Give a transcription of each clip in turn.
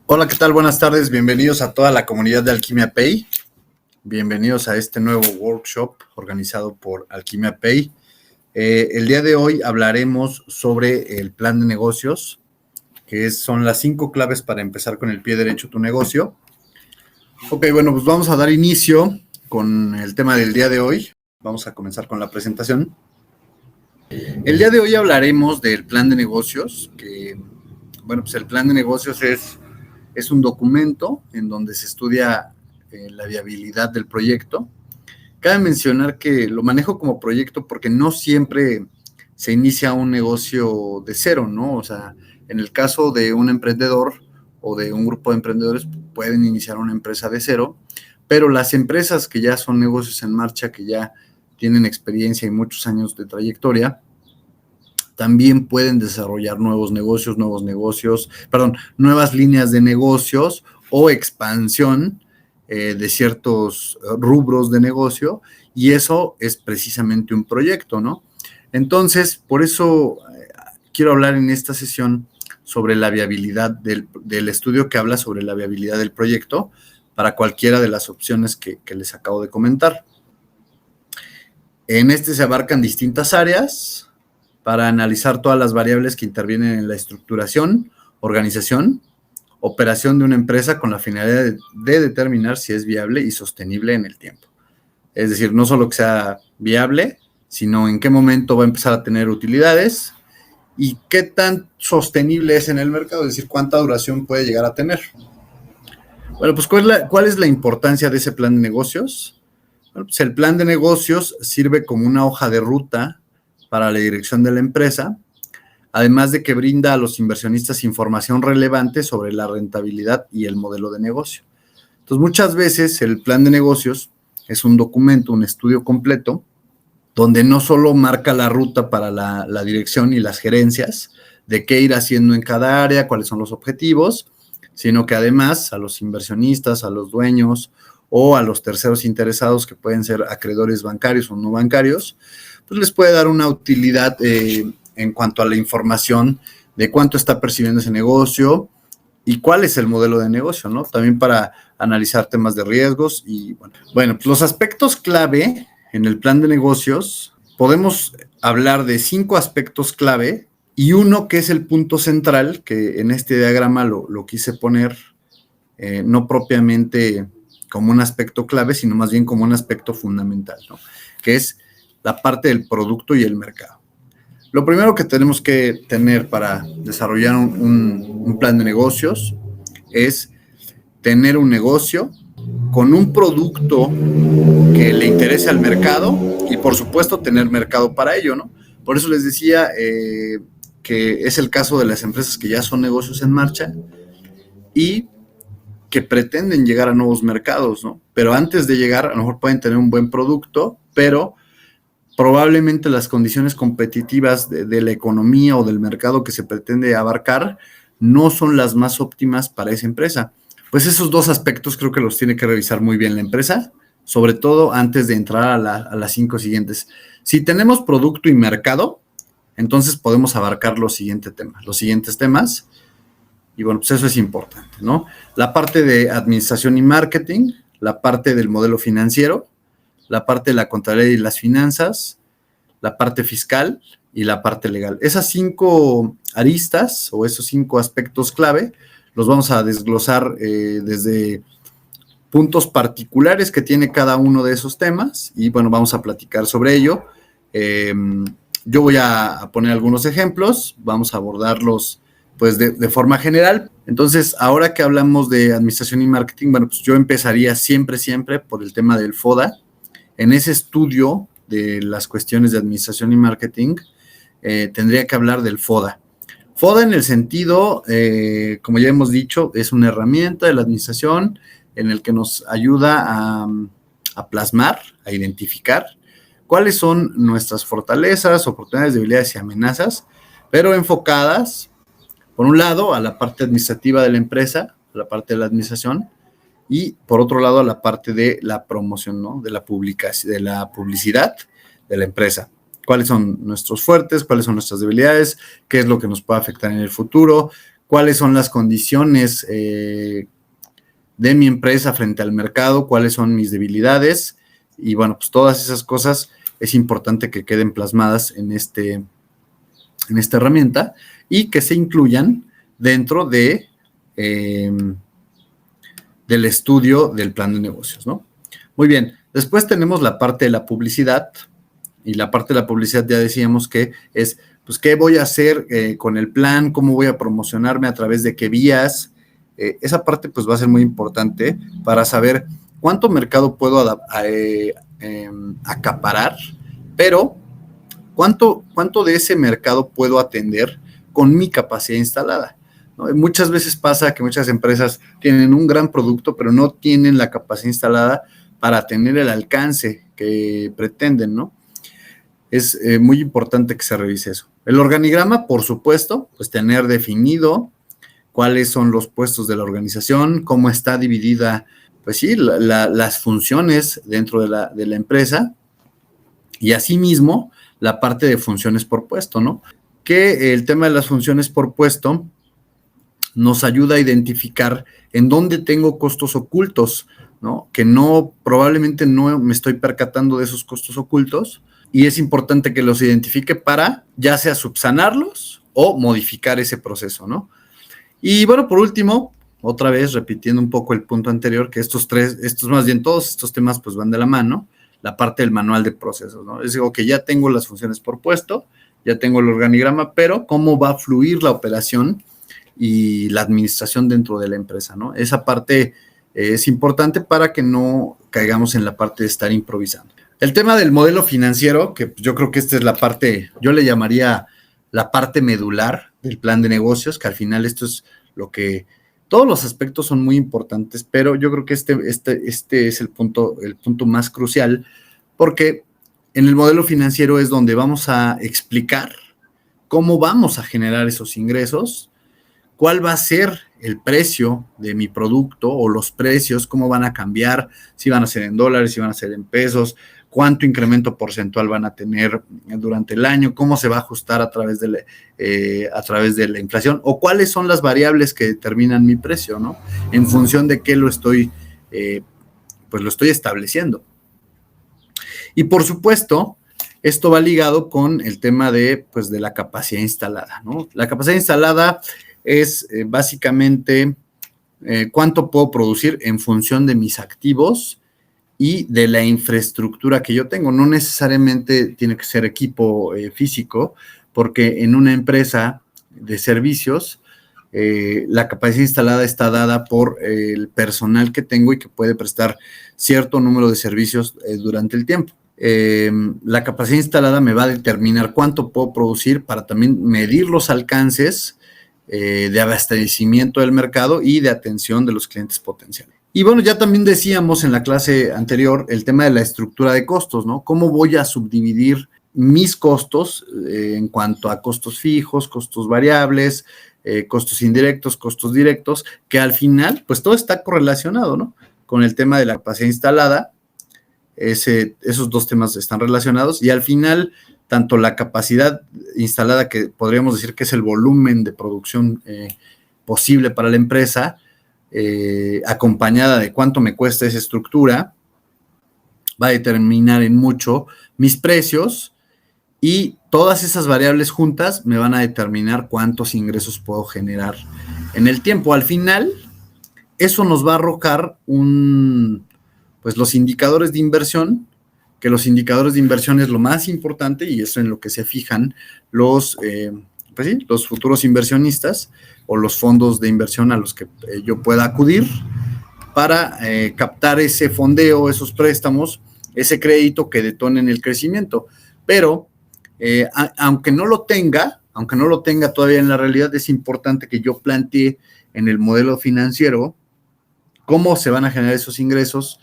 Hola, ¿qué tal? Buenas tardes. Bienvenidos a toda la comunidad de Alquimia Pay. Bienvenidos a este nuevo workshop organizado por Alquimia Pay. El día de hoy hablaremos sobre el plan de negocios, que son las 5 claves para empezar con el pie derecho tu negocio. Ok, bueno, pues vamos a dar inicio con el tema del día de hoy. Vamos a comenzar con la presentación. El día de hoy hablaremos del plan de negocios, que, bueno, pues el plan de negocios es un documento en donde se estudia la viabilidad del proyecto. Cabe mencionar que lo manejo como proyecto porque no siempre se inicia un negocio de cero, ¿no? O sea, en el caso de un emprendedor o de un grupo de emprendedores pueden iniciar una empresa de cero, pero las empresas que ya son negocios en marcha, que ya tienen experiencia y muchos años de trayectoria, también pueden desarrollar nuevas líneas de negocios o expansión de ciertos rubros de negocio, y eso es precisamente un proyecto, ¿no? Entonces, por eso quiero hablar en esta sesión sobre la viabilidad del estudio que habla sobre la viabilidad del proyecto para cualquiera de las opciones que les acabo de comentar. En este se abarcan distintas áreas para analizar todas las variables que intervienen en la estructuración, organización, operación de una empresa con la finalidad de determinar si es viable y sostenible en el tiempo. Es decir, no solo que sea viable, sino en qué momento va a empezar a tener utilidades y qué tan sostenible es en el mercado, es decir, cuánta duración puede llegar a tener. Bueno, pues ¿cuál es la importancia de ese plan de negocios? Bueno, pues el plan de negocios sirve como una hoja de ruta para la dirección de la empresa, además de que brinda a los inversionistas información relevante sobre la rentabilidad y el modelo de negocio. Entonces, muchas veces el plan de negocios es un documento, un estudio completo, donde no solo marca la ruta para la dirección y las gerencias de qué ir haciendo en cada área, cuáles son los objetivos, sino que además a los inversionistas, a los dueños o a los terceros interesados, que pueden ser acreedores bancarios o no bancarios, pues les puede dar una utilidad en cuanto a la información de cuánto está percibiendo ese negocio y cuál es el modelo de negocio, ¿no? También para analizar temas de riesgos y, bueno, pues los aspectos clave en el plan de negocios, podemos hablar de 5 aspectos clave y uno que es el punto central, que en este diagrama lo quise poner no propiamente como un aspecto clave, sino más bien como un aspecto fundamental, ¿no? Que es la parte del producto y el mercado. Lo primero que tenemos que tener para desarrollar un plan de negocios es tener un negocio con un producto que le interese al mercado y, por supuesto, tener mercado para ello, ¿no? Por eso les decía que es el caso de las empresas que ya son negocios en marcha y que pretenden llegar a nuevos mercados, ¿no? Pero antes de llegar, a lo mejor pueden tener un buen producto, pero probablemente las condiciones competitivas de la economía o del mercado que se pretende abarcar no son las más óptimas para esa empresa. Pues esos dos aspectos creo que los tiene que revisar muy bien la empresa, sobre todo antes de entrar a las 5 siguientes. Si tenemos producto y mercado, entonces podemos abarcar los siguientes temas. Y bueno, pues eso es importante, ¿no? La parte de administración y marketing, la parte del modelo financiero, la parte de la contabilidad y las finanzas, la parte fiscal y la parte legal. Esas 5 aristas o esos 5 aspectos clave los vamos a desglosar desde puntos particulares que tiene cada uno de esos temas y bueno, vamos a platicar sobre ello. Yo voy a poner algunos ejemplos, vamos a abordarlos pues de forma general. Entonces, ahora que hablamos de administración y marketing, bueno, pues yo empezaría siempre por el tema del FODA. En ese estudio de las cuestiones de administración y marketing, tendría que hablar del FODA. FODA en el sentido, como ya hemos dicho, es una herramienta de la administración en el que nos ayuda a plasmar, a identificar cuáles son nuestras fortalezas, oportunidades, debilidades y amenazas, pero enfocadas, por un lado, a la parte administrativa de la empresa, a la parte de la administración, y por otro lado a la parte de la promoción, ¿no? De la publicidad de la empresa. ¿Cuáles son nuestros fuertes? ¿Cuáles son nuestras debilidades? ¿Qué es lo que nos puede afectar en el futuro? cuáles son las condiciones de mi empresa frente al mercado, cuáles son mis debilidades, y bueno, pues todas esas cosas es importante que queden plasmadas en esta herramienta y que se incluyan dentro del estudio del plan de negocios, ¿no? Muy bien, después tenemos la parte de la publicidad, y la parte de la publicidad ya decíamos que es, pues, ¿qué voy a hacer con el plan? ¿Cómo voy a promocionarme? ¿A través de qué vías? Esa parte, pues, va a ser muy importante para saber cuánto mercado puedo acaparar, pero ¿cuánto de ese mercado puedo atender con mi capacidad instalada? ¿No? Muchas veces pasa que muchas empresas tienen un gran producto, pero no tienen la capacidad instalada para tener el alcance que pretenden, ¿no? Es muy importante que se revise eso. El organigrama, por supuesto, pues tener definido cuáles son los puestos de la organización, cómo está dividida, pues sí, las funciones dentro de la empresa, y asimismo la parte de funciones por puesto, ¿no? Que el tema de las funciones por puesto nos ayuda a identificar en dónde tengo costos ocultos, ¿no? Que probablemente no me estoy percatando de esos costos ocultos, y es importante que los identifique para ya sea subsanarlos o modificar ese proceso, ¿no? Y bueno, por último, otra vez repitiendo un poco el punto anterior, que todos estos temas pues van de la mano, la parte del manual de procesos, ¿no? Es decir, que ya tengo las funciones por puesto, ya tengo el organigrama, pero ¿cómo va a fluir la operación y la administración dentro de la empresa, ¿no? Esa parte es importante para que no caigamos en la parte de estar improvisando. El tema del modelo financiero, que yo creo que esta es la parte, yo le llamaría la parte medular del plan de negocios, que al final esto es lo que, todos los aspectos son muy importantes, pero yo creo que este es el punto más crucial, porque en el modelo financiero es donde vamos a explicar cómo vamos a generar esos ingresos, cuál va a ser el precio de mi producto o los precios, cómo van a cambiar, si van a ser en dólares, si van a ser en pesos, cuánto incremento porcentual van a tener durante el año, cómo se va a ajustar a través de la inflación, o cuáles son las variables que determinan mi precio, ¿no? En función de qué lo estoy estableciendo. Y por supuesto, esto va ligado con el tema de la capacidad instalada, ¿no? La capacidad instalada es básicamente cuánto puedo producir en función de mis activos y de la infraestructura que yo tengo. No necesariamente tiene que ser equipo físico, porque en una empresa de servicios, la capacidad instalada está dada por el personal que tengo y que puede prestar cierto número de servicios durante el tiempo. La capacidad instalada me va a determinar cuánto puedo producir para también medir los alcances de abastecimiento del mercado y de atención de los clientes potenciales. Y bueno, ya también decíamos en la clase anterior el tema de la estructura de costos, ¿no? ¿Cómo voy a subdividir mis costos en cuanto a costos fijos, costos variables, costos indirectos, costos directos, que al final, pues todo está correlacionado, ¿no? Con el tema de la capacidad instalada, esos dos temas están relacionados, y al final, tanto la capacidad instalada, que podríamos decir que es el volumen de producción posible para la empresa, acompañada de cuánto me cuesta esa estructura, va a determinar en mucho mis precios, y todas esas variables juntas me van a determinar cuántos ingresos puedo generar en el tiempo. Al final, eso nos va a arrojar los indicadores de inversión, que los indicadores de inversión es lo más importante, y eso en lo que se fijan los futuros inversionistas o los fondos de inversión a los que yo pueda acudir para captar ese fondeo, esos préstamos, ese crédito que detonen el crecimiento. Pero aunque no lo tenga todavía en la realidad, es importante que yo plantee en el modelo financiero cómo se van a generar esos ingresos,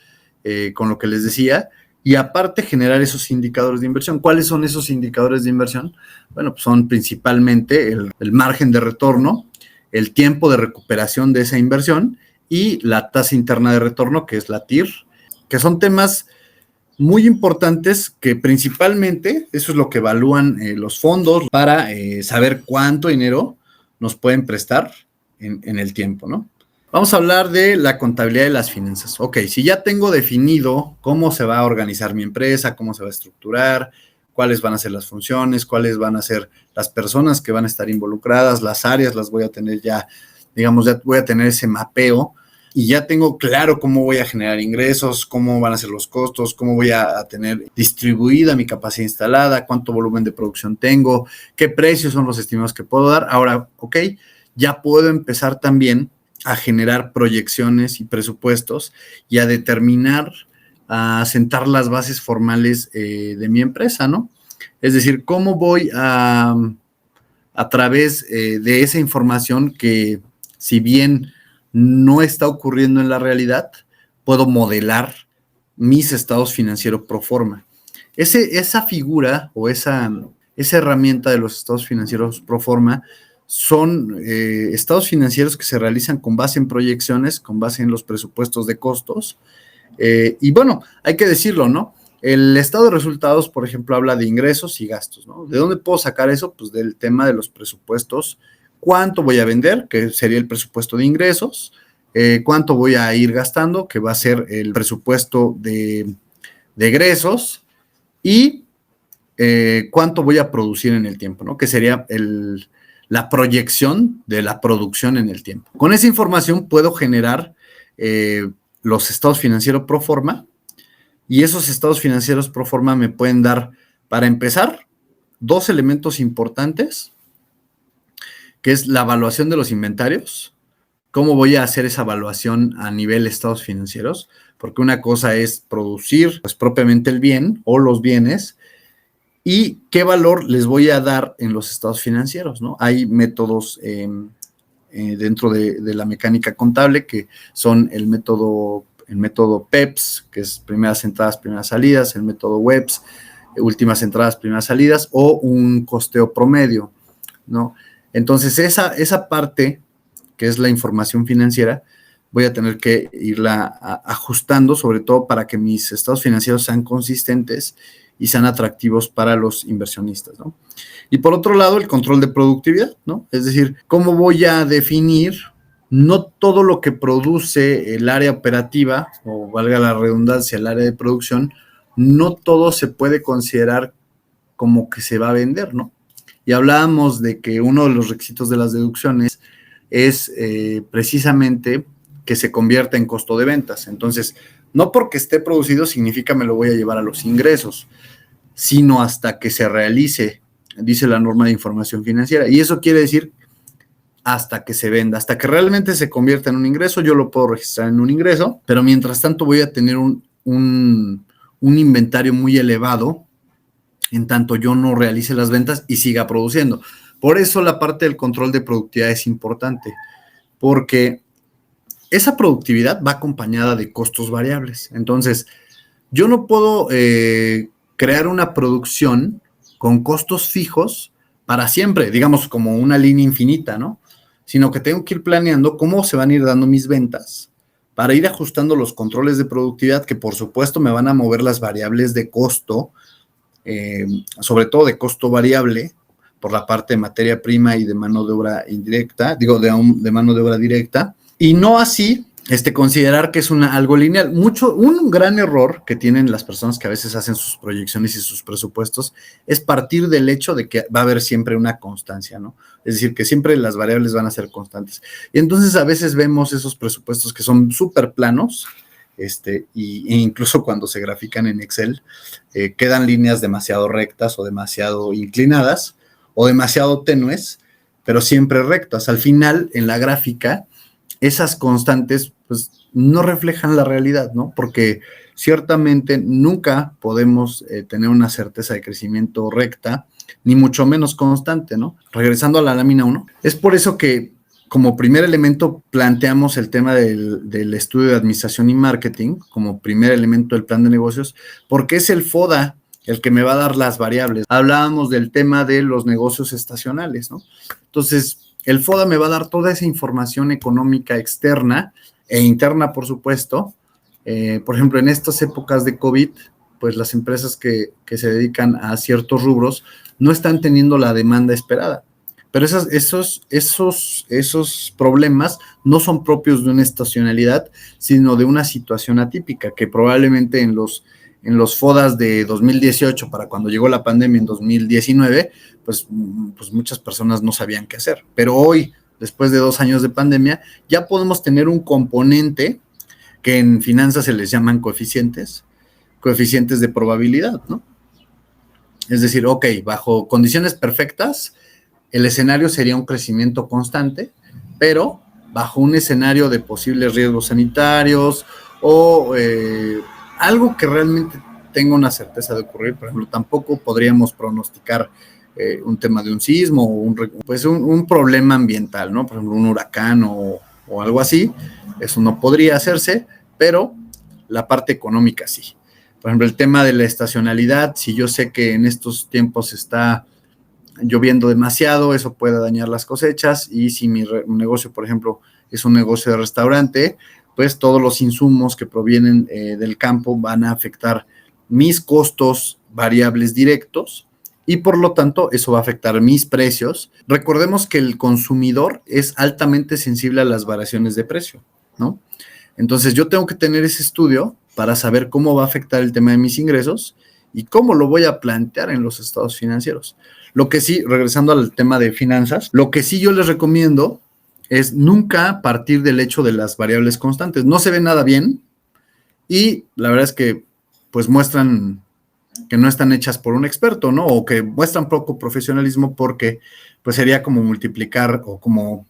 con lo que les decía, y aparte generar esos indicadores de inversión. ¿Cuáles son esos indicadores de inversión? Bueno, pues son principalmente el margen de retorno, el tiempo de recuperación de esa inversión y la tasa interna de retorno, que es la TIR, que son temas muy importantes que principalmente eso es lo que evalúan los fondos para saber cuánto dinero nos pueden prestar en el tiempo, ¿no? Vamos a hablar de la contabilidad de las finanzas. Ok, si ya tengo definido cómo se va a organizar mi empresa, cómo se va a estructurar, cuáles van a ser las funciones, cuáles van a ser las personas que van a estar involucradas, las áreas las voy a tener ya, digamos, ya voy a tener ese mapeo y ya tengo claro cómo voy a generar ingresos, cómo van a ser los costos, cómo voy a tener distribuida mi capacidad instalada, cuánto volumen de producción tengo, qué precios son los estimados que puedo dar. Ahora, ok, ya puedo empezar también a generar proyecciones y presupuestos y a determinar, a sentar las bases formales de mi empresa, ¿no? Es decir, cómo voy a través de esa información que, si bien no está ocurriendo en la realidad, puedo modelar mis estados financieros pro forma. Esa figura o esa herramienta de los estados financieros pro forma son estados financieros que se realizan con base en proyecciones, con base en los presupuestos de costos. Y bueno, hay que decirlo, ¿no? El estado de resultados, por ejemplo, habla de ingresos y gastos, ¿no? ¿De dónde puedo sacar eso? Pues del tema de los presupuestos. ¿Cuánto voy a vender? Que sería el presupuesto de ingresos. ¿Cuánto voy a ir gastando? Que va a ser el presupuesto de egresos. Y cuánto voy a producir en el tiempo, ¿no? Que sería la proyección de la producción en el tiempo. Con esa información puedo generar los estados financieros pro forma, y esos estados financieros pro forma me pueden dar, para empezar, dos elementos importantes, que es la evaluación de los inventarios. ¿Cómo voy a hacer esa evaluación a nivel de estados financieros? Porque una cosa es producir, pues, propiamente el bien o los bienes, y qué valor les voy a dar en los estados financieros, ¿no? Hay métodos dentro de la mecánica contable que son el método PEPS, que es primeras entradas, primeras salidas, el método WEBS, últimas entradas, primeras salidas, o un costeo promedio, ¿no? Entonces, esa parte, que es la información financiera, voy a tener que irla ajustando, sobre todo para que mis estados financieros sean consistentes y sean atractivos para los inversionistas, ¿no? Y por otro lado, el control de productividad, ¿no? Es decir, ¿cómo voy a definir? No todo lo que produce el área operativa, o valga la redundancia, el área de producción, no todo se puede considerar como que se va a vender, ¿no? Y hablábamos de que uno de los requisitos de las deducciones es precisamente que se convierta en costo de ventas. Entonces, no porque esté producido significa me lo voy a llevar a los ingresos, sino hasta que se realice, dice la norma de información financiera. Y eso quiere decir hasta que se venda, hasta que realmente se convierta en un ingreso. Yo lo puedo registrar en un ingreso, pero mientras tanto voy a tener un inventario muy elevado en tanto yo no realice las ventas y siga produciendo. Por eso la parte del control de productividad es importante, porque esa productividad va acompañada de costos variables. Entonces, yo no puedo crear una producción con costos fijos para siempre, digamos como una línea infinita, ¿no? Sino que tengo que ir planeando cómo se van a ir dando mis ventas para ir ajustando los controles de productividad, que por supuesto me van a mover las variables de costo, sobre todo de costo variable, por la parte de materia prima y de mano de obra indirecta, de mano de obra directa, y no así considerar que es algo lineal. Un gran error que tienen las personas que a veces hacen sus proyecciones y sus presupuestos es partir del hecho de que va a haber siempre una constancia, ¿no? Es decir, que siempre las variables van a ser constantes. Y entonces a veces vemos esos presupuestos que son súper planos, e incluso cuando se grafican en Excel, quedan líneas demasiado rectas o demasiado inclinadas o demasiado tenues, pero siempre rectas. Al final, en la gráfica, esas constantes pues no reflejan la realidad, ¿no? Porque ciertamente nunca podemos tener una certeza de crecimiento recta, ni mucho menos constante, ¿no? Regresando a la lámina 1, es por eso que como primer elemento planteamos el tema del estudio de administración y marketing como primer elemento del plan de negocios, porque es el FODA el que me va a dar las variables. Hablábamos del tema de los negocios estacionales, ¿no? Entonces, el FODA me va a dar toda esa información económica externa e interna, por supuesto. Por ejemplo, en estas épocas de COVID, pues las empresas que se dedican a ciertos rubros no están teniendo la demanda esperada. Pero esos problemas no son propios de una estacionalidad, sino de una situación atípica, que probablemente en los FODAS de 2018, para cuando llegó la pandemia en 2019, pues muchas personas no sabían qué hacer. Pero hoy, después de 2 años de pandemia, ya podemos tener un componente que en finanzas se les llaman coeficientes de probabilidad, ¿no? Es decir, ok, bajo condiciones perfectas, el escenario sería un crecimiento constante, pero bajo un escenario de posibles riesgos sanitarios o algo que realmente tenga una certeza de ocurrir. Por ejemplo, tampoco podríamos pronosticar un tema de un sismo o un problema ambiental, ¿no? Por ejemplo, un huracán o algo así. Eso no podría hacerse, pero la parte económica sí. Por ejemplo, el tema de la estacionalidad, si yo sé que en estos tiempos está lloviendo demasiado, eso puede dañar las cosechas, y si mi negocio, por ejemplo, es un negocio de restaurante, pues todos los insumos que provienen del campo van a afectar mis costos variables directos y por lo tanto eso va a afectar mis precios. Recordemos que el consumidor es altamente sensible a las variaciones de precio, ¿no? Entonces yo tengo que tener ese estudio para saber cómo va a afectar el tema de mis ingresos y cómo lo voy a plantear en los estados financieros. Lo que sí, regresando al tema de finanzas, lo que sí yo les recomiendo es nunca partir del hecho de las variables constantes. No se ve nada bien y la verdad es que pues muestran que no están hechas por un experto, ¿no? O que muestran poco profesionalismo, porque pues sería como multiplicar o como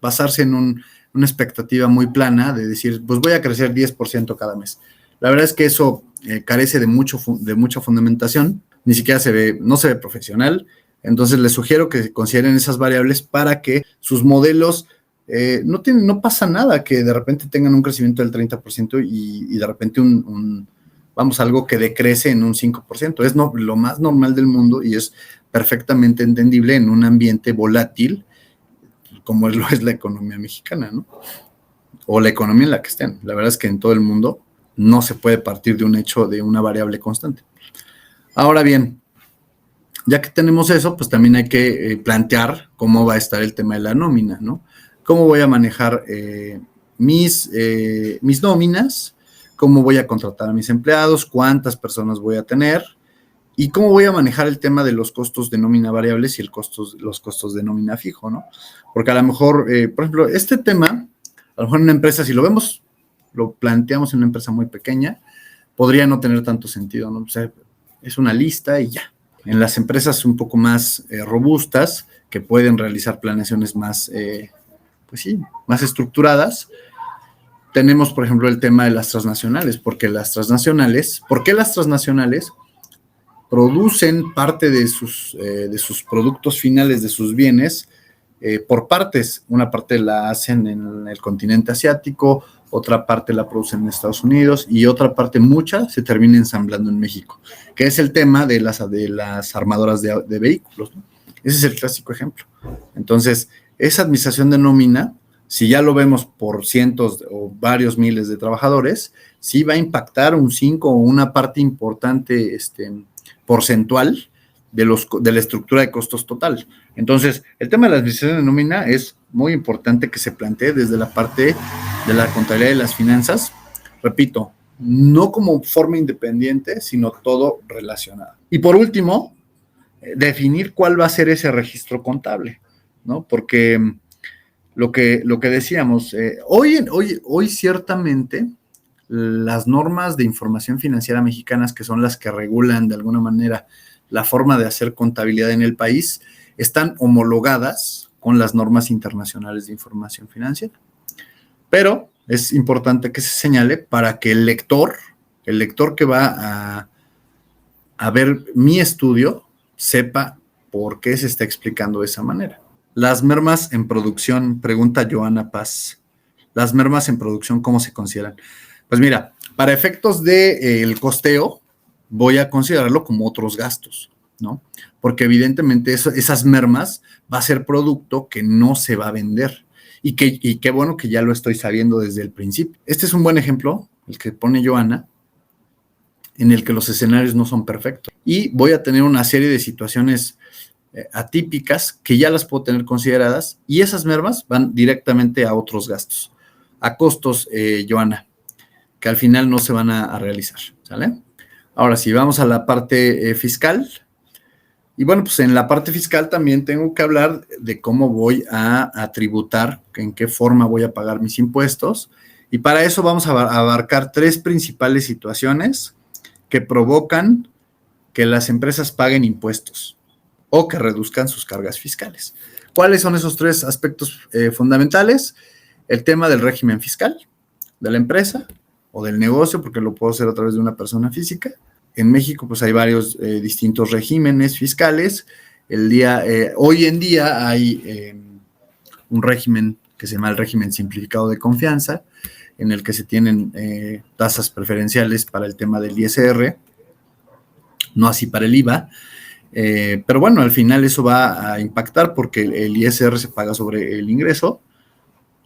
basarse en una expectativa muy plana de decir, pues voy a crecer 10% cada mes. La verdad es que eso carece de mucha fundamentación, ni siquiera no se ve profesional. Entonces les sugiero que consideren esas variables para que sus modelos no pasa nada que de repente tengan un crecimiento del 30% y de repente algo que decrece en un 5%. Es lo más normal del mundo y es perfectamente entendible en un ambiente volátil como lo es la economía mexicana, ¿no? O la economía en la que estén. La verdad es que en todo el mundo no se puede partir de un hecho de una variable constante. Ahora bien, ya que tenemos eso, pues también hay que plantear cómo va a estar el tema de la nómina, ¿no? Cómo voy a manejar mis nóminas, cómo voy a contratar a mis empleados, cuántas personas voy a tener y cómo voy a manejar el tema de los costos de nómina variables y los costos de nómina fijo, ¿no? Porque a lo mejor, por ejemplo, este tema, a lo mejor en una empresa, si lo planteamos en una empresa muy pequeña, podría no tener tanto sentido, ¿no? O sea, es una lista y ya. En las empresas un poco más robustas, que pueden realizar planeaciones más, más estructuradas, tenemos, por ejemplo, el tema de las transnacionales. ¿Por qué las transnacionales producen parte de sus productos finales, de sus bienes, por partes? Una parte la hacen en el continente asiático, otra parte la producen en Estados Unidos y otra parte, mucha, se termina ensamblando en México, que es el tema de las armadoras de vehículos, ¿no? Ese es el clásico ejemplo. Entonces, esa administración de nómina, si ya lo vemos por cientos o varios miles de trabajadores, sí va a impactar un 5 o una parte importante porcentual de la estructura de costos total. Entonces, el tema de la administración de nómina es muy importante que se plantee desde la parte de la contabilidad y las finanzas. Repito, no como forma independiente, sino todo relacionado. Y por último, definir cuál va a ser ese registro contable, ¿no? Porque lo que decíamos, hoy ciertamente las normas de información financiera mexicanas, que son las que regulan de alguna manera la forma de hacer contabilidad en el país, están homologadas con las normas internacionales de información financiera. Pero es importante que se señale para que el lector que va a ver mi estudio sepa por qué se está explicando de esa manera. Las mermas en producción, pregunta Joana Paz. ¿Las mermas en producción cómo se consideran? Pues mira, para efectos del costeo, voy a considerarlo como otros gastos, ¿no? Porque evidentemente esas mermas va a ser producto que no se va a vender. Y qué bueno que ya lo estoy sabiendo desde el principio. Este es un buen ejemplo, el que pone Joana, en el que los escenarios no son perfectos. Y voy a tener una serie de situaciones atípicas que ya las puedo tener consideradas y esas mermas van directamente a otros gastos, a costos, Joana, que al final no se van a realizar, ¿sale? Ahora sí, vamos a la parte fiscal. Y bueno, pues en la parte fiscal también tengo que hablar de cómo voy a tributar, en qué forma voy a pagar mis impuestos. Y para eso vamos a abarcar 3 principales situaciones que provocan que las empresas paguen impuestos o que reduzcan sus cargas fiscales. ¿Cuáles son esos 3 aspectos fundamentales? El tema del régimen fiscal de la empresa o del negocio, porque lo puedo hacer a través de una persona física. En México, pues hay varios distintos regímenes fiscales. Hoy en día hay un régimen que se llama el régimen simplificado de confianza, en el que se tienen tasas preferenciales para el tema del ISR, no así para el IVA. Pero bueno, al final eso va a impactar porque el ISR se paga sobre el ingreso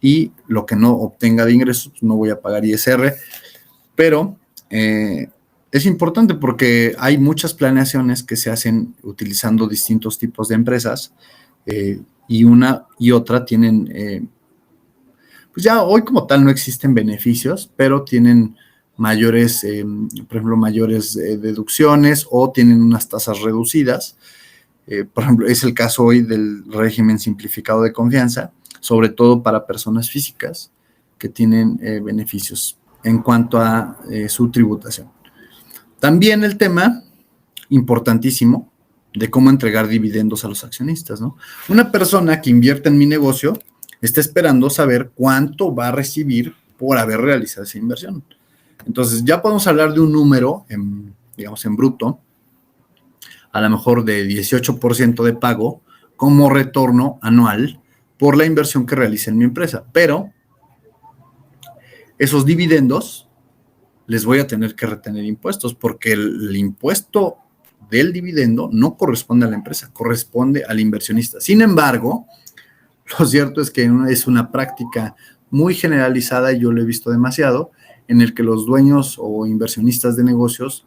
y lo que no obtenga de ingresos, pues no voy a pagar ISR. Pero es importante porque hay muchas planeaciones que se hacen utilizando distintos tipos de empresas y una y otra tienen, pues ya hoy como tal no existen beneficios, pero tienen mayores, por ejemplo, mayores deducciones o tienen unas tasas reducidas. Por ejemplo, es el caso hoy del régimen simplificado de confianza, sobre todo para personas físicas que tienen beneficios en cuanto a su tributación. También el tema importantísimo de cómo entregar dividendos a los accionistas, ¿no? Una persona que invierte en mi negocio está esperando saber cuánto va a recibir por haber realizado esa inversión. Entonces, ya podemos hablar de un número, digamos, en bruto, a lo mejor de 18% de pago como retorno anual por la inversión que realice en mi empresa. Pero esos dividendos les voy a tener que retener impuestos porque el impuesto del dividendo no corresponde a la empresa, corresponde al inversionista. Sin embargo, lo cierto es que es una práctica muy generalizada y yo lo he visto demasiado, en el que los dueños o inversionistas de negocios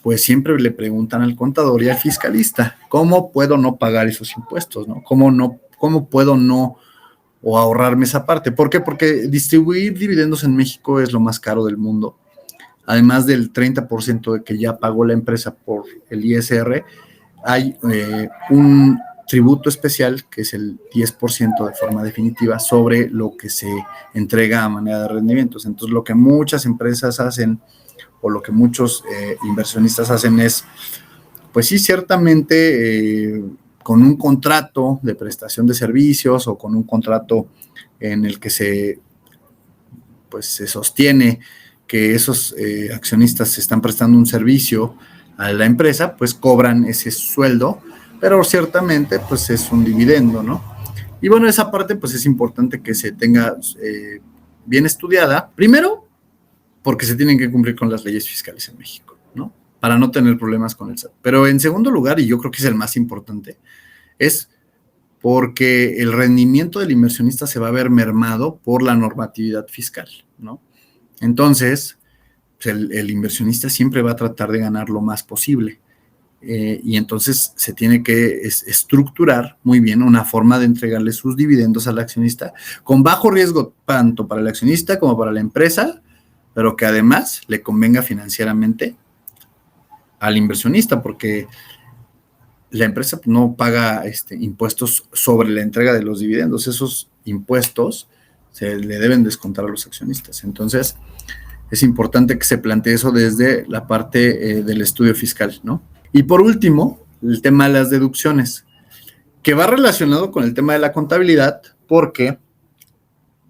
pues siempre le preguntan al contador y al fiscalista, ¿cómo puedo no pagar esos impuestos? ¿No? ¿Cómo puedo no o ahorrarme esa parte? ¿Por qué? Porque distribuir dividendos en México es lo más caro del mundo. Además del 30% de que ya pagó la empresa por el ISR, hay un tributo especial que es el 10% de forma definitiva sobre lo que se entrega a manera de rendimientos. Entonces, lo que muchas empresas hacen o lo que muchos inversionistas hacen es, pues sí, ciertamente con un contrato de prestación de servicios o con un contrato en el que se sostiene que esos accionistas se están prestando un servicio a la empresa, pues cobran ese sueldo, pero ciertamente pues es un dividendo, ¿no? Y bueno, esa parte pues es importante que se tenga bien estudiada, primero porque se tienen que cumplir con las leyes fiscales en México, ¿no? Para no tener problemas con el SAT. Pero en segundo lugar, y yo creo que es el más importante, es porque el rendimiento del inversionista se va a ver mermado por la normatividad fiscal, ¿no? Entonces, pues el inversionista siempre va a tratar de ganar lo más posible. Y entonces se tiene que estructurar muy bien una forma de entregarle sus dividendos al accionista con bajo riesgo tanto para el accionista como para la empresa, pero que además le convenga financieramente al inversionista, porque la empresa no paga impuestos sobre la entrega de los dividendos. Esos impuestos se le deben descontar a los accionistas. Entonces, es importante que se plantee eso desde la parte del estudio fiscal, ¿no? Y por último, el tema de las deducciones, que va relacionado con el tema de la contabilidad, porque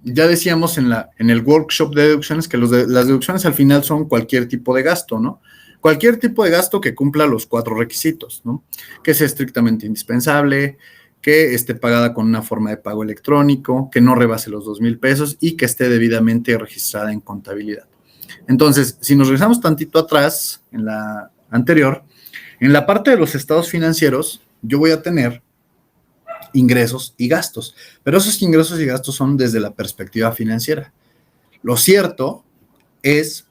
ya decíamos en el workshop de deducciones que las deducciones al final son cualquier tipo de gasto, ¿no? Cualquier tipo de gasto que cumpla los 4 requisitos, ¿no? Que sea estrictamente indispensable, que esté pagada con una forma de pago electrónico, que no rebase los 2,000 pesos y que esté debidamente registrada en contabilidad. Entonces, si nos regresamos tantito atrás, en la anterior, en la parte de los estados financieros, yo voy a tener ingresos y gastos, pero esos ingresos y gastos son desde la perspectiva financiera. Lo cierto es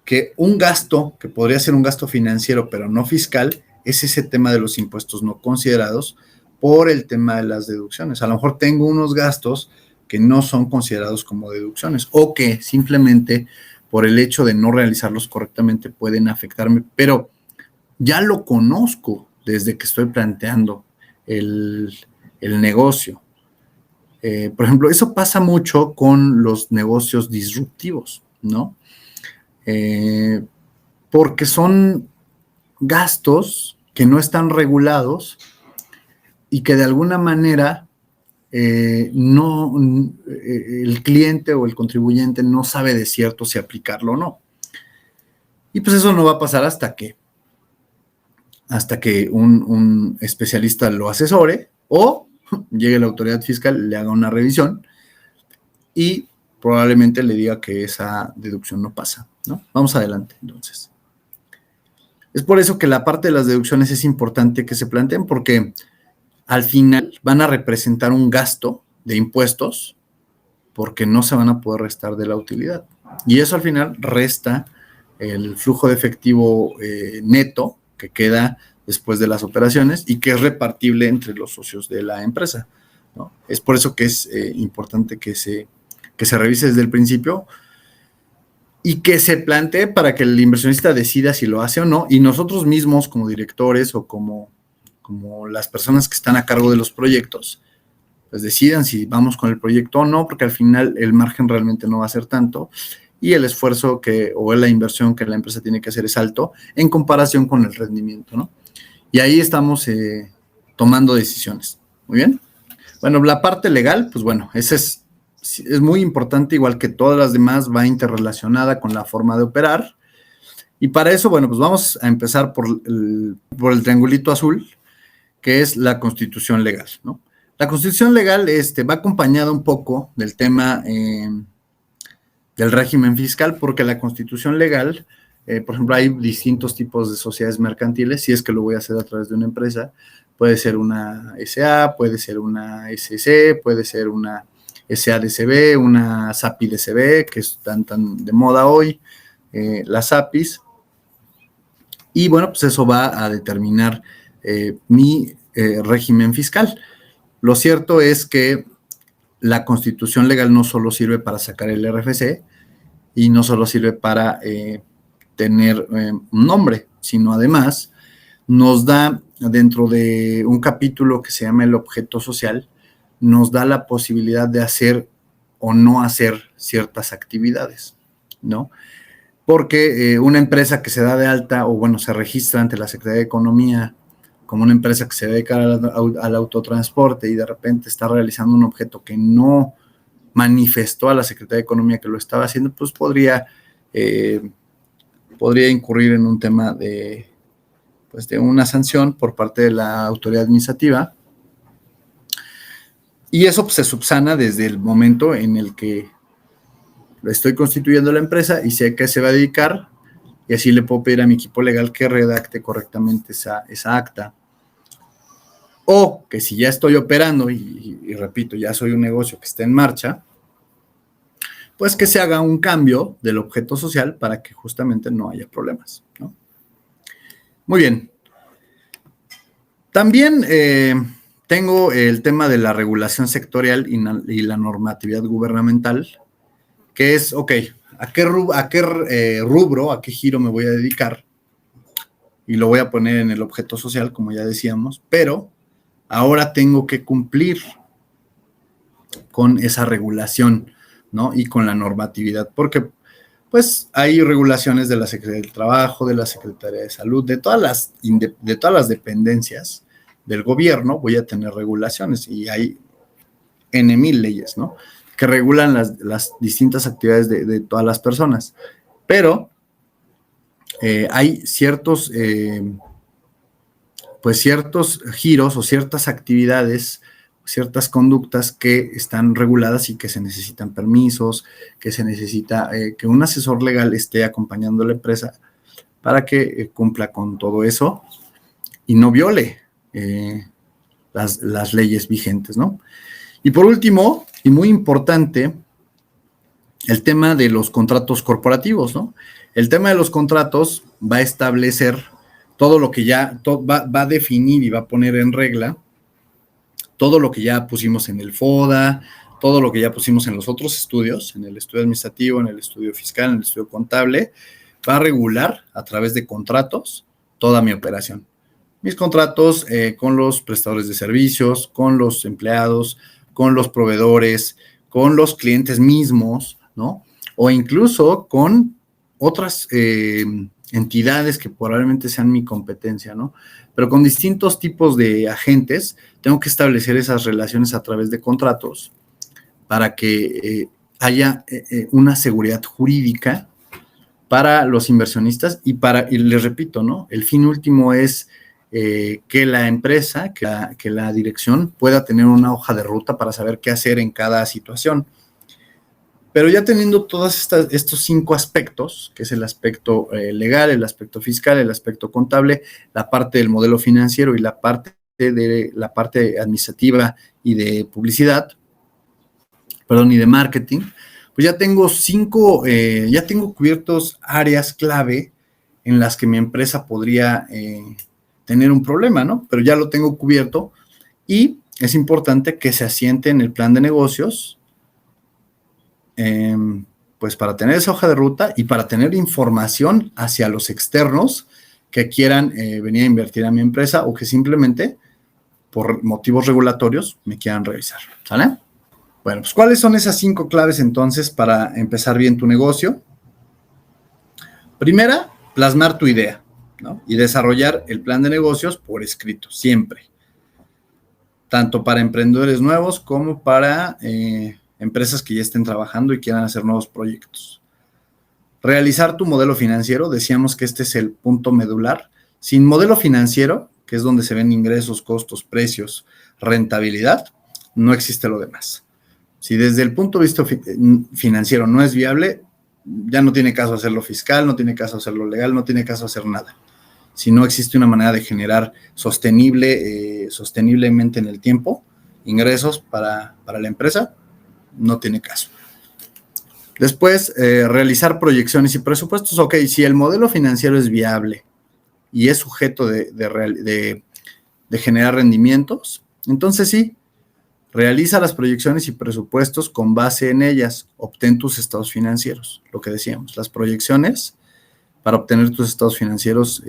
que un gasto, que podría ser un gasto financiero, pero no fiscal, es ese tema de los impuestos no considerados por el tema de las deducciones. A lo mejor tengo unos gastos que no son considerados como deducciones o que simplemente por el hecho de no realizarlos correctamente pueden afectarme, pero ya lo conozco desde que estoy planteando el negocio. Por ejemplo, eso pasa mucho con los negocios disruptivos, ¿no? Porque son gastos que no están regulados y que de alguna manera el cliente o el contribuyente no sabe de cierto si aplicarlo o no. Y pues eso no va a pasar hasta que un especialista lo asesore o llegue la autoridad fiscal, le haga una revisión y probablemente le diga que esa deducción no pasa, ¿no? Vamos adelante, entonces. Es por eso que la parte de las deducciones es importante que se planteen, porque al final van a representar un gasto de impuestos porque no se van a poder restar de la utilidad. Y eso al final resta el flujo de efectivo neto que queda después de las operaciones y que es repartible entre los socios de la empresa, ¿no? Es por eso que es importante que se revise desde el principio y que se plantee para que el inversionista decida si lo hace o no, y nosotros mismos como directores o como las personas que están a cargo de los proyectos, pues decidan si vamos con el proyecto o no, porque al final el margen realmente no va a ser tanto y el esfuerzo o la inversión que la empresa tiene que hacer es alto en comparación con el rendimiento, ¿no? Y ahí estamos tomando decisiones. Muy bien. Bueno, la parte legal, pues bueno, esa es muy importante, igual que todas las demás, va interrelacionada con la forma de operar. Y para eso, bueno, pues vamos a empezar por el triangulito azul, que es la constitución legal, ¿no? La constitución legal va acompañada un poco del tema del régimen fiscal, porque la constitución legal, por ejemplo, hay distintos tipos de sociedades mercantiles, si es que lo voy a hacer a través de una empresa, puede ser una SA, puede ser una SC, puede ser una SADCB, una SAPI-DCB, que están tan de moda hoy, las APIs, y bueno, pues eso va a determinar mi régimen fiscal. Lo cierto es que la constitución legal no solo sirve para sacar el RFC y no solo sirve para tener un nombre, sino además nos da, dentro de un capítulo que se llama el objeto social, nos da la posibilidad de hacer o no hacer ciertas actividades, ¿no? Porque una empresa que se da de alta o bueno, se registra ante la Secretaría de Economía como una empresa que se dedica al autotransporte y de repente está realizando un objeto que no manifestó a la Secretaría de Economía que lo estaba haciendo, pues podría incurrir en un tema de una sanción por parte de la autoridad administrativa. Y eso pues, se subsana desde el momento en el que estoy constituyendo la empresa y sé a qué se va a dedicar, y así le puedo pedir a mi equipo legal que redacte correctamente esa acta. O que si ya estoy operando y repito, ya soy un negocio que está en marcha, pues que se haga un cambio del objeto social para que justamente no haya problemas, ¿no? Muy bien. También tengo el tema de la regulación sectorial y la normatividad gubernamental, que es, ok, ¿a qué rubro, a qué giro me voy a dedicar? Y lo voy a poner en el objeto social, como ya decíamos, pero ahora tengo que cumplir con esa regulación, ¿no? Y con la normatividad, porque pues hay regulaciones de la Secretaría del Trabajo, de la Secretaría de Salud, de todas las dependencias del gobierno voy a tener regulaciones y hay N,000 leyes, ¿no? Que regulan las distintas actividades de todas las personas, pero hay ciertos giros o ciertas actividades, ciertas conductas que están reguladas y que se necesitan permisos, que se necesita que un asesor legal esté acompañando a la empresa para que cumpla con todo eso y no viole las leyes vigentes, ¿no? Y por último, y muy importante, el tema de los contratos corporativos, ¿no? El tema de los contratos va a establecer todo lo que ya va a definir y va a poner en regla todo lo que ya pusimos en el FODA, todo lo que ya pusimos en los otros estudios, en el estudio administrativo, en el estudio fiscal, en el estudio contable, va a regular a través de contratos toda mi operación. Mis contratos con los prestadores de servicios, con los empleados, con los proveedores, con los clientes mismos, ¿no? O incluso con otras entidades que probablemente sean mi competencia, ¿no? Pero con distintos tipos de agentes, tengo que establecer esas relaciones a través de contratos para que haya una seguridad jurídica para los inversionistas y les repito, ¿no? El fin último es que la empresa, que la dirección pueda tener una hoja de ruta para saber qué hacer en cada situación. Pero ya teniendo todos estos 5 aspectos, que es el aspecto legal, el aspecto fiscal, el aspecto contable, la parte del modelo financiero y la parte administrativa y de publicidad, y de marketing, pues ya tengo ya tengo cubiertos áreas clave en las que mi empresa podría tener un problema, ¿no? Pero ya lo tengo cubierto y es importante que se asiente en el plan de negocios, pues para tener esa hoja de ruta y para tener información hacia los externos que quieran venir a invertir a mi empresa o que simplemente por motivos regulatorios me quieran revisar, ¿sale? Bueno, pues ¿cuáles son esas 5 claves entonces para empezar bien tu negocio? Primera, plasmar tu idea, ¿no? Y desarrollar el plan de negocios por escrito, siempre. Tanto para emprendedores nuevos como para empresas que ya estén trabajando y quieran hacer nuevos proyectos. Realizar tu modelo financiero, decíamos que este es el punto medular. Sin modelo financiero, que es donde se ven ingresos, costos, precios, rentabilidad, no existe lo demás. Si desde el punto de vista financiero no es viable, ya no tiene caso hacerlo fiscal, no tiene caso hacerlo legal, no tiene caso hacer nada. Si no existe una manera de generar sosteniblemente en el tiempo ingresos para la empresa, no tiene caso. Después, realizar proyecciones y presupuestos. Ok, si el modelo financiero es viable y es sujeto de generar rendimientos, entonces sí, realiza las proyecciones y presupuestos con base en ellas. Obtén tus estados financieros, lo que decíamos, las proyecciones para obtener tus estados financieros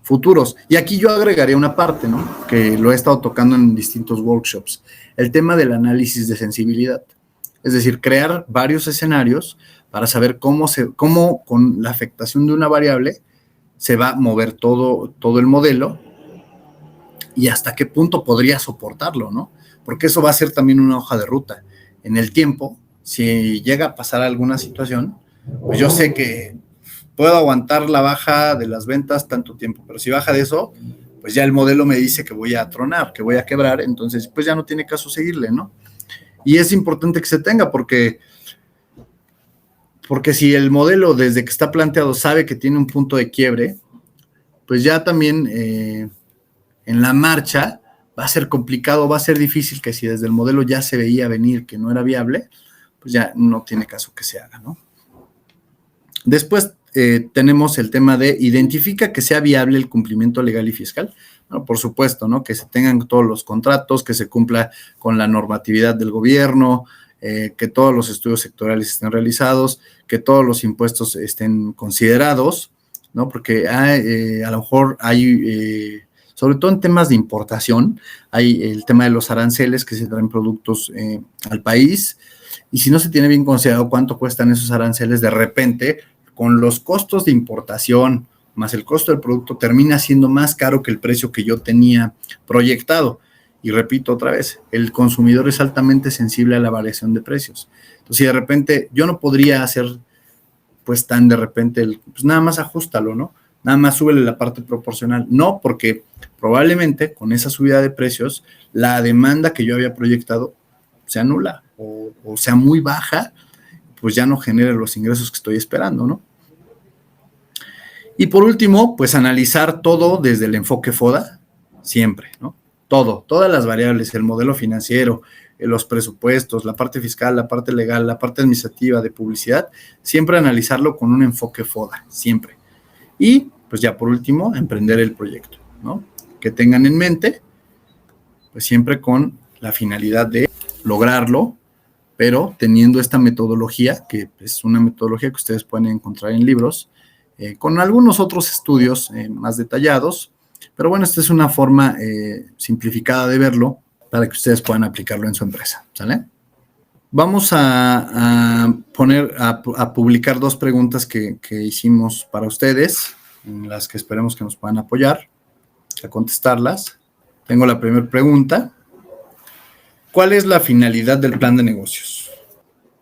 futuros. Y aquí yo agregaría una parte, ¿no? Que lo he estado tocando en distintos workshops, el tema del análisis de sensibilidad. Es decir, crear varios escenarios para saber cómo con la afectación de una variable se va a mover todo el modelo y hasta qué punto podría soportarlo, ¿no? Porque eso va a ser también una hoja de ruta. En el tiempo, si llega a pasar alguna situación, pues yo sé que puedo aguantar la baja de las ventas tanto tiempo, pero si baja de eso, pues ya el modelo me dice que voy a tronar, que voy a quebrar, entonces pues ya no tiene caso seguirle, ¿no? Y es importante que se tenga porque si el modelo desde que está planteado sabe que tiene un punto de quiebre, pues ya también en la marcha va a ser complicado, va a ser difícil que si desde el modelo ya se veía venir que no era viable, pues ya no tiene caso que se haga, ¿no? Después tenemos el tema de identifica que sea viable el cumplimiento legal y fiscal. Bueno, por supuesto, ¿no? Que se tengan todos los contratos, que se cumpla con la normatividad del gobierno, que todos los estudios sectoriales estén realizados, que todos los impuestos estén considerados, ¿no? Porque a lo mejor hay, sobre todo en temas de importación, hay el tema de los aranceles que se traen productos al país, y si no se tiene bien considerado cuánto cuestan esos aranceles, de repente, con los costos de importación más el costo del producto, termina siendo más caro que el precio que yo tenía proyectado. Y repito otra vez, el consumidor es altamente sensible a la variación de precios. Entonces, si de repente yo no podría hacer, pues tan de repente, pues nada más ajustalo, ¿no? Nada más súbele la parte proporcional. No, porque probablemente con esa subida de precios, la demanda que yo había proyectado se anula o sea muy baja, pues ya no genere los ingresos que estoy esperando, ¿no? Y por último, pues analizar todo desde el enfoque FODA, siempre, ¿no? Todas las variables, el modelo financiero, los presupuestos, la parte fiscal, la parte legal, la parte administrativa, de publicidad, siempre analizarlo con un enfoque FODA, siempre. Y pues ya por último, emprender el proyecto, ¿no? Que tengan en mente, pues siempre con la finalidad de lograrlo, pero teniendo esta metodología, que es una metodología que ustedes pueden encontrar en libros, con algunos otros estudios más detallados, pero bueno, esta es una forma simplificada de verlo para que ustedes puedan aplicarlo en su empresa, ¿sale? Vamos a publicar 2 preguntas que hicimos para ustedes, en las que esperemos que nos puedan apoyar a contestarlas. Tengo la primera pregunta. ¿Cuál es la finalidad del plan de negocios?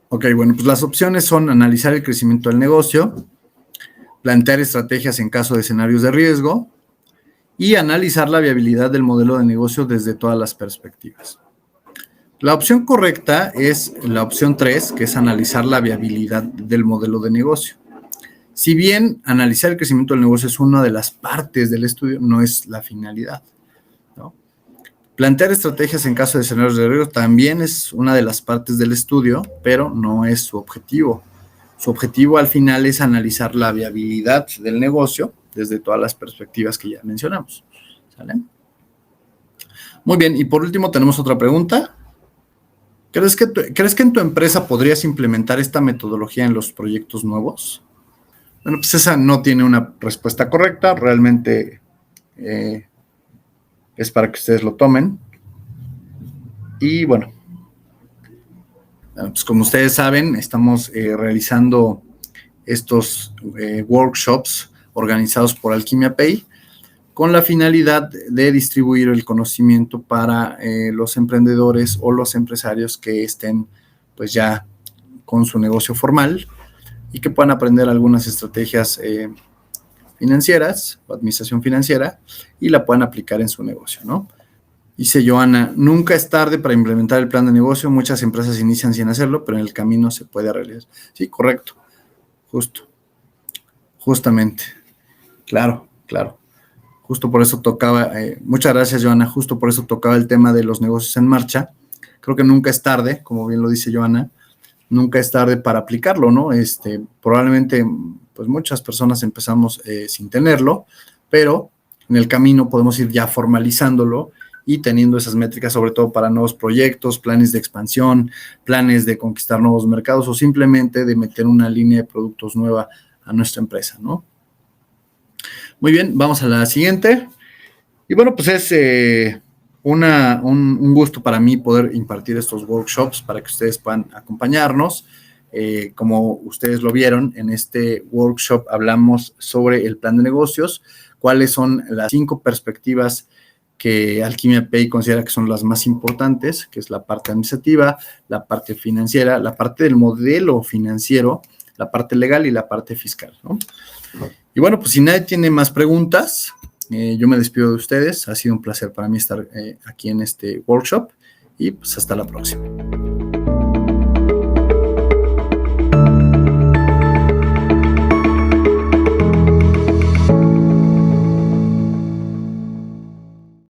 Ok, bueno, pues las opciones son analizar el crecimiento del negocio, plantear estrategias en caso de escenarios de riesgo y analizar la viabilidad del modelo de negocio desde todas las perspectivas. La opción correcta es la opción 3, que es analizar la viabilidad del modelo de negocio. Si bien analizar el crecimiento del negocio es una de las partes del estudio, no es la finalidad, ¿no? Plantear estrategias en caso de escenarios de riesgo también es una de las partes del estudio, pero no es su objetivo. Su objetivo al final es analizar la viabilidad del negocio desde todas las perspectivas que ya mencionamos, ¿sale? Muy bien, y por último tenemos otra pregunta. ¿Crees que en tu empresa podrías implementar esta metodología en los proyectos nuevos? Bueno, pues esa no tiene una respuesta correcta, realmente es para que ustedes lo tomen. Y bueno, pues como ustedes saben, estamos realizando estos workshops organizados por Alquimia Pay con la finalidad de distribuir el conocimiento para los emprendedores o los empresarios que estén pues ya con su negocio formal y que puedan aprender algunas estrategias financieras o administración financiera y la puedan aplicar en su negocio, ¿no? Dice Joana, nunca es tarde para implementar el plan de negocio, muchas empresas inician sin hacerlo, pero en el camino se puede realizar. Sí, correcto, justamente, claro. Justo por eso tocaba, muchas gracias Joana, justo por eso tocaba el tema de los negocios en marcha. Creo que nunca es tarde, como bien lo dice Joana, nunca es tarde para aplicarlo, ¿no? Probablemente, pues muchas personas empezamos sin tenerlo, pero en el camino podemos ir ya formalizándolo y teniendo esas métricas, sobre todo para nuevos proyectos, planes de expansión, planes de conquistar nuevos mercados o simplemente de meter una línea de productos nueva a nuestra empresa, ¿no? Muy bien, vamos a la siguiente. Y bueno, pues es un gusto para mí poder impartir estos workshops para que ustedes puedan acompañarnos. Como ustedes lo vieron, en este workshop hablamos sobre el plan de negocios, cuáles son las 5 perspectivas que Alquimia Pay considera que son las más importantes, que es la parte administrativa, la parte financiera, la parte del modelo financiero, la parte legal y la parte fiscal, ¿no? Y bueno, pues si nadie tiene más preguntas, yo me despido de ustedes. Ha sido un placer para mí estar aquí en este workshop y pues hasta la próxima.